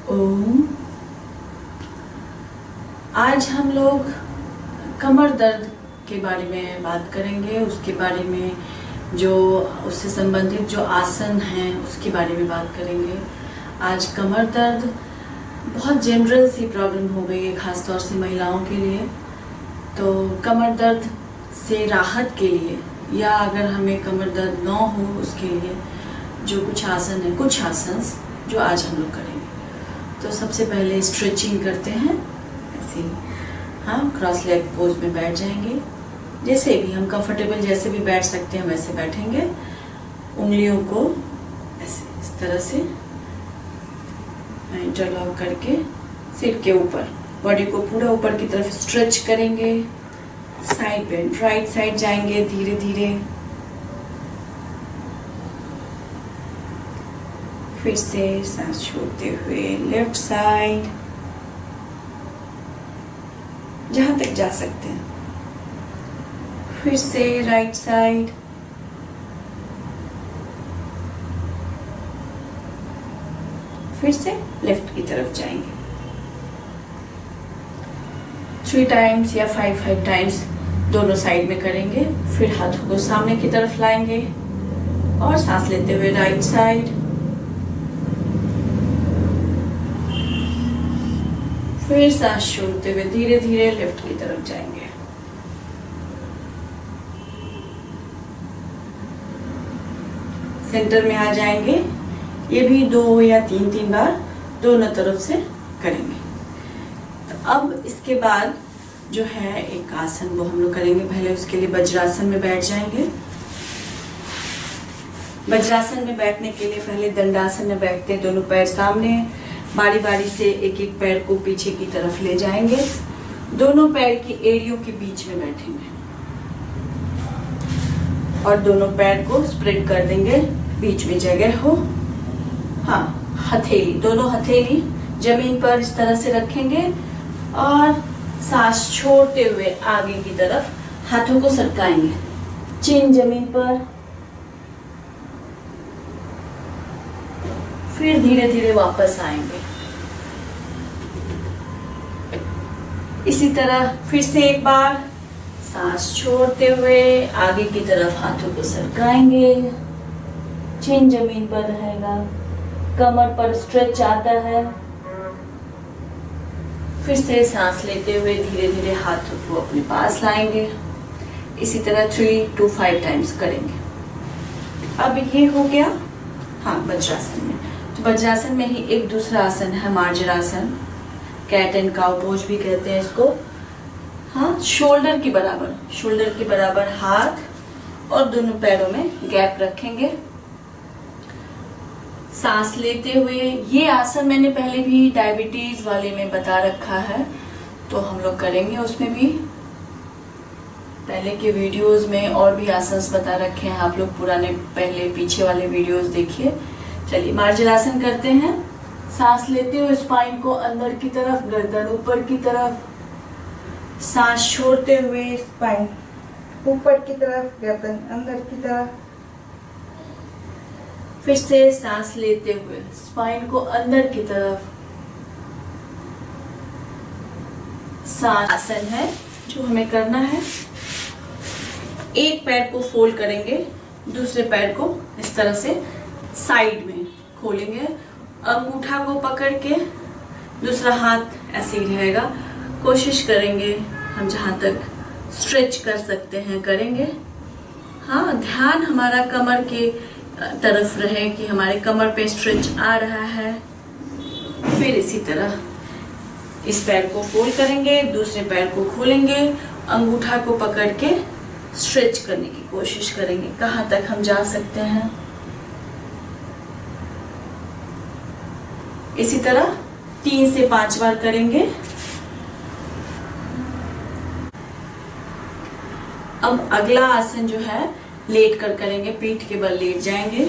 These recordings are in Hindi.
ओम। आज हम लोग कमर दर्द के बारे में बात करेंगे, उसके बारे में जो उससे संबंधित जो आसन हैं उसके बारे में बात करेंगे। आज कमर दर्द बहुत जनरल सी प्रॉब्लम हो गई है, ख़ासतौर से महिलाओं के लिए। तो कमर दर्द से राहत के लिए या अगर हमें कमर दर्द ना हो उसके लिए जो कुछ आसन है, कुछ आसन जो आज हम लोग करेंगे। तो सबसे पहले स्ट्रेचिंग करते हैं ऐसे ही, हाँ, क्रॉस लेग पोज में बैठ जाएंगे। जैसे भी हम कंफर्टेबल जैसे भी बैठ सकते हैं वैसे बैठेंगे। उंगलियों को ऐसे इस तरह से इंटरलॉक करके सिर के ऊपर बॉडी को पूरा ऊपर की तरफ स्ट्रेच करेंगे। साइड बेंड, राइट साइड जाएंगे धीरे धीरे। फिर से सांस छोड़ते हुए लेफ्ट साइड, जहां तक जा सकते हैं। फिर से राइट साइड, फिर से लेफ्ट की तरफ जाएंगे। 3 टाइम्स या 5 टाइम्स दोनों साइड में करेंगे। फिर हाथों को सामने की तरफ लाएंगे और सांस लेते हुए राइट साइड, फिर सांस छोड़ते हुए धीरे धीरे लेफ्ट की तरफ जाएंगे। सेंटर में आ जाएंगे। ये भी 2 या 3 बार दोनों तरफ से करेंगे। तो अब इसके बाद जो है एक आसन वो हम लोग करेंगे। पहले उसके लिए वज्रासन में बैठ जाएंगे। वज्रासन में बैठने के लिए पहले दंडासन में बैठते हैं। दोनों पैर सामने, बारी बारी से एक एक पैर को पीछे की तरफ ले जाएंगे। दोनों पैर की एड़ियों के बीच में बैठेंगे और दोनों पैर को स्प्रेड कर देंगे, बीच में जगह हो। हाँ, हथेली, दोनों हथेली जमीन पर इस तरह से रखेंगे और सांस छोड़ते हुए आगे की तरफ हाथों को सरकाएंगे। चिन जमीन पर, फिर धीरे धीरे वापस आएंगे। इसी तरह फिर से एक बार सांस छोड़ते हुए आगे की तरफ हाथों को सरकाएंगे। चिन जमीन पर रहेगा, कमर पर स्ट्रेच आता है। फिर से सांस लेते हुए धीरे धीरे हाथों को अपने पास लाएंगे। इसी तरह 3 to 5 टाइम्स करेंगे। अब ये हो गया, हाँ, वज्रासन में। तो वज्रासन में ही एक दूसरा आसन है मार्जरासन, कैट एंड काउ पोज भी कहते हैं इसको। हाँ, शोल्डर के बराबर हाथ और दोनों पैरों में गैप रखेंगे। सांस लेते हुए, ये आसन मैंने पहले भी डायबिटीज वाले में बता रखा है, तो हम लोग करेंगे उसमें भी। पहले के वीडियोस में और भी आसन बता रखे हैं, आप लोग पुराने पहले पीछे वाले वीडियोस देखिए। चलिए मार्जरासन करते हैं। सांस लेते हुए स्पाइन को अंदर की तरफ, गर्दन ऊपर की तरफ। सांस छोड़ते हुए स्पाइन ऊपर की तरफ, गर्दन अंदर की तरफ। फिर से सांस लेते हुए स्पाइन को अंदर की तरफ। सांस आसन है जो हमें करना है। एक पैर को फोल्ड करेंगे, दूसरे पैर को इस तरह से साइड में खोलेंगे। अंगूठा को पकड़ के दूसरा हाथ ऐसे ही रहेगा। कोशिश करेंगे हम जहाँ तक स्ट्रेच कर सकते हैं करेंगे। हाँ, ध्यान हमारा कमर के तरफ रहे कि हमारे कमर पे स्ट्रेच आ रहा है। फिर इसी तरह इस पैर को फोल्ड करेंगे, दूसरे पैर को खोलेंगे, अंगूठा को पकड़ के स्ट्रेच करने की कोशिश करेंगे कहाँ तक हम जा सकते हैं। इसी तरह 3 से 5 बार करेंगे। अब अगला आसन जो है लेट कर करेंगे, पीठ के बल लेट जाएंगे।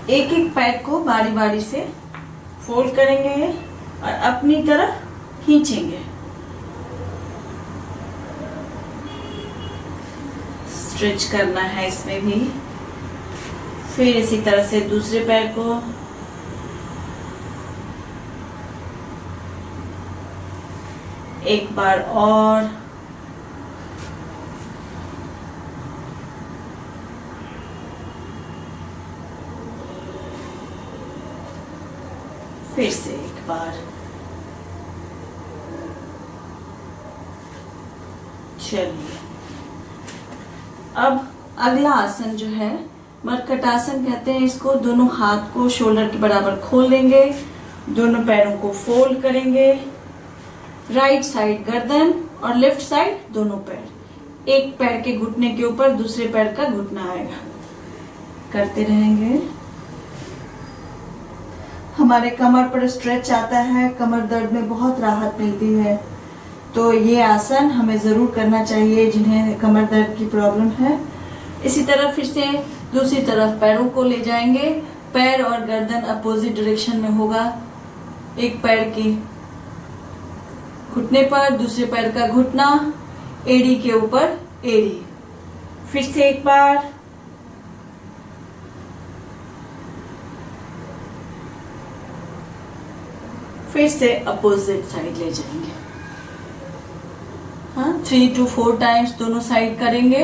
एक एक पैर को बारी बारी से फोल्ड करेंगे और अपनी तरफ खींचेंगे। स्ट्रेच करना है इसमें भी। फिर इसी तरह से दूसरे पैर को, एक बार और, फिर से एक बार। चलिए, अब अगला आसन जो है मरकटासन कहते हैं इसको। दोनों हाथ को शोल्डर के बराबर खोल देंगे, दोनों पैरों को फोल्ड करेंगे, राइट साइड गर्दन और लेफ्ट साइड दोनों पैर, एक पैर के घुटने के ऊपर दूसरे पैर का घुटना आएगा। करते रहेंगे। हमारे कमर पर स्ट्रेच आता है, कमर दर्द में बहुत राहत मिलती है, तो ये आसन हमें जरूर करना चाहिए जिन्हें कमर दर्द की प्रॉब्लम है। इसी तरह फिर से दूसरी तरफ पैरों को ले जाएंगे, पैर और गर्दन अपोजिट डायरेक्शन में होगा। एक पैर की घुटने पर, दूसरे पैर का घुटना, एड़ी के ऊपर एड़ी। फिर से एक बार, फिर से अपोजिट साइड ले जाएंगे। हाँ, 3 to 4 टाइम्स दोनों साइड करेंगे।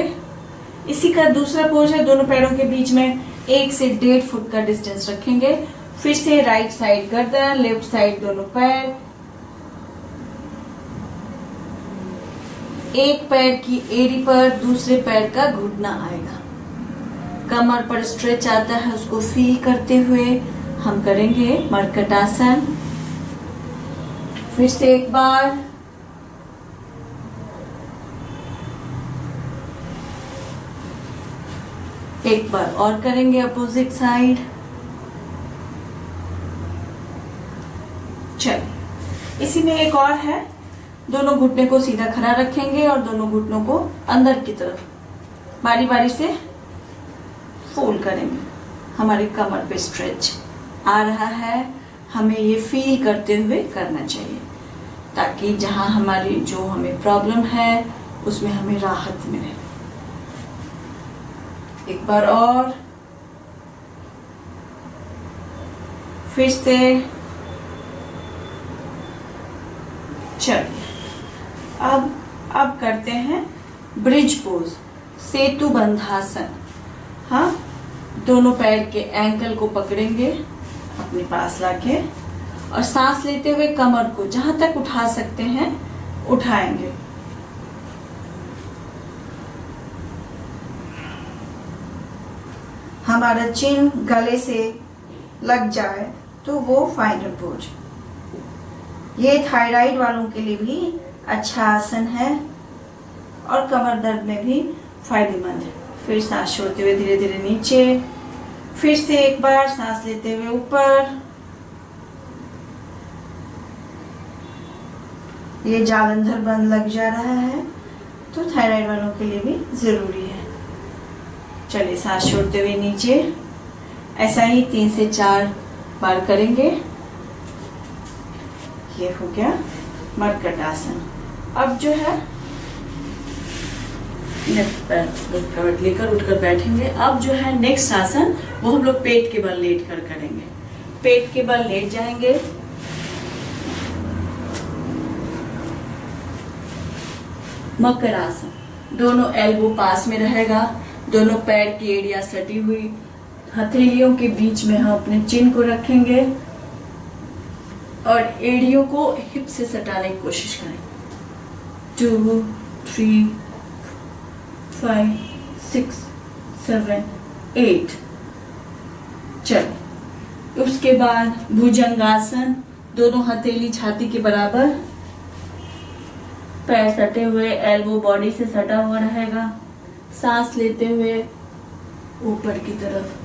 इसी का दूसरा पोज है, दोनों पैरों के बीच में 1 से 1.5 फुट का डिस्टेंस रखेंगे। फिर से राइट साइड गर्दन, लेफ्ट साइड दोनों पैर, एक पैर की एड़ी पर दूसरे पैर का घुटना आएगा। कमर पर स्ट्रेच आता है, उसको फील करते हुए हम करेंगे मरकटासन। फिर से एक बार, एक बार और करेंगे अपोजिट साइड। चलिए, इसी में एक और है, दोनों घुटने को सीधा खड़ा रखेंगे और दोनों घुटनों को अंदर की तरफ बारी बारी से फोल्ड करेंगे। हमारी कमर पे स्ट्रेच आ रहा है, हमें ये फील करते हुए करना चाहिए ताकि जहां हमारी जो हमें प्रॉब्लम है उसमें हमें राहत मिले। एक बार और, फिर से। चलिए, अब करते हैं ब्रिज पोज, सेतु बंधासन। हाँ, दोनों पैर के एंकल को पकड़ेंगे अपने पास लाके और सांस लेते हुए कमर को जहां तक उठा सकते हैं उठाएंगे। हमारा चिन गले से लग जाए तो वो फाइनल पोज। ये थायराइड वालों के लिए भी अच्छा आसन है और कमर दर्द में भी फायदेमंद है। फिर सांस छोड़ते हुए धीरे धीरे नीचे, फिर से एक बार सांस लेते हुए ऊपर। ये जालंधर बंद लग जा रहा है तो थायराइड वालों के लिए भी जरूरी है। चलिए, सांस छोड़ते हुए नीचे, ऐसा ही 3 से 4 बार करेंगे। ये हो गया मरकटासन। अब जो है लेफ्ट पैर लेकर उठकर बैठेंगे। अब जो है नेक्स्ट आसन वो हम लोग पेट के बल लेट कर करेंगे। पेट के बल लेट जाएंगे, मकर आसन। दोनों एल्बो पास में रहेगा, दोनों पैर की एड़ियां सटी हुई, हथेलियों के बीच में हम अपने चिन को रखेंगे और एड़ियों को हिप से सटाने की कोशिश करें। 2 3 5 6 7 8। चलो, उसके बाद भुजंगासन। दोनों हथेली छाती के बराबर, पैर सटे हुए, एल्बो बॉडी से सटा हुआ रहेगा। सांस लेते हुए ऊपर की तरफ,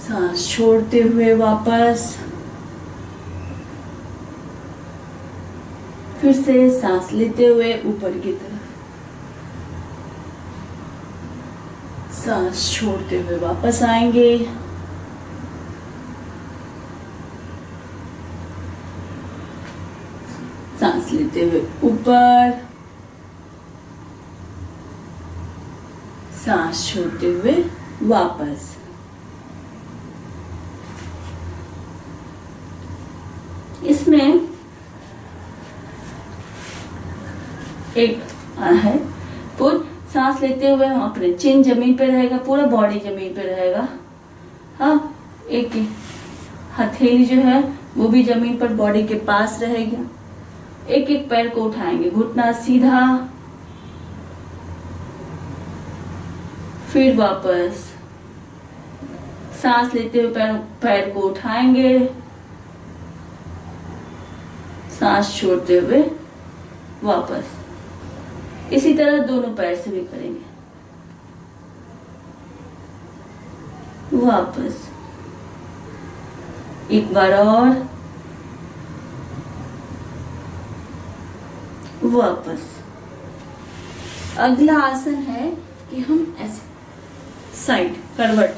सांस छोड़ते हुए वापस, फिर से सांस लेते हुए ऊपर की तरफ, सांस छोड़ते हुए वापस आएंगे। सांस लेते हुए ऊपर, सांस छोड़ते हुए वापस। इसमें एक है पुट, सांस लेते हुए हम अपने चिन जमीन पे रहेगा, पूरा बॉडी जमीन पे रहेगा। हाँ, एक हथेली जो है वो भी जमीन पर बॉडी के पास रहेगा। एक एक पैर को उठाएंगे, घुटना सीधा, फिर वापस सांस लेते हुए पैर को उठाएंगे, सांस छोड़ते हुए वापस। इसी तरह दोनों पैर से भी करेंगे। वापस एक बार और, वापस। अगला आसन है कि हम ऐसे साइड करवट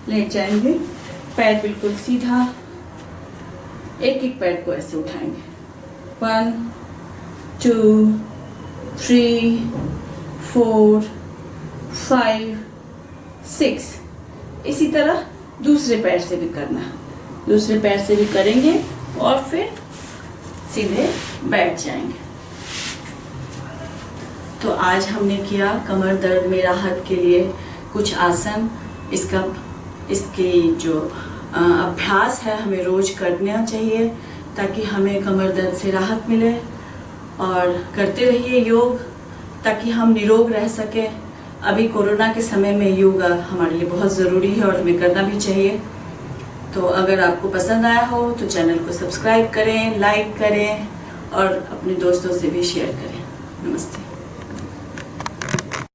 ले जाएंगे, पैर बिल्कुल सीधा, एक एक पैर को ऐसे उठाएंगे। 1 2 3 4 5 6। इसी तरह दूसरे पैर से भी करना, दूसरे पैर से भी करेंगे और फिर सीधे बैठ जाएंगे। तो आज हमने किया कमर दर्द में राहत के लिए कुछ आसन। इसके जो अभ्यास है हमें रोज करना चाहिए ताकि हमें कमर दर्द से राहत मिले। और करते रहिए योग ताकि हम निरोग रह सके। अभी कोरोना के समय में योगा हमारे लिए बहुत ज़रूरी है और हमें करना भी चाहिए। तो अगर आपको पसंद आया हो तो चैनल को सब्सक्राइब करें, लाइक करें और अपने दोस्तों से भी शेयर करें। नमस्ते।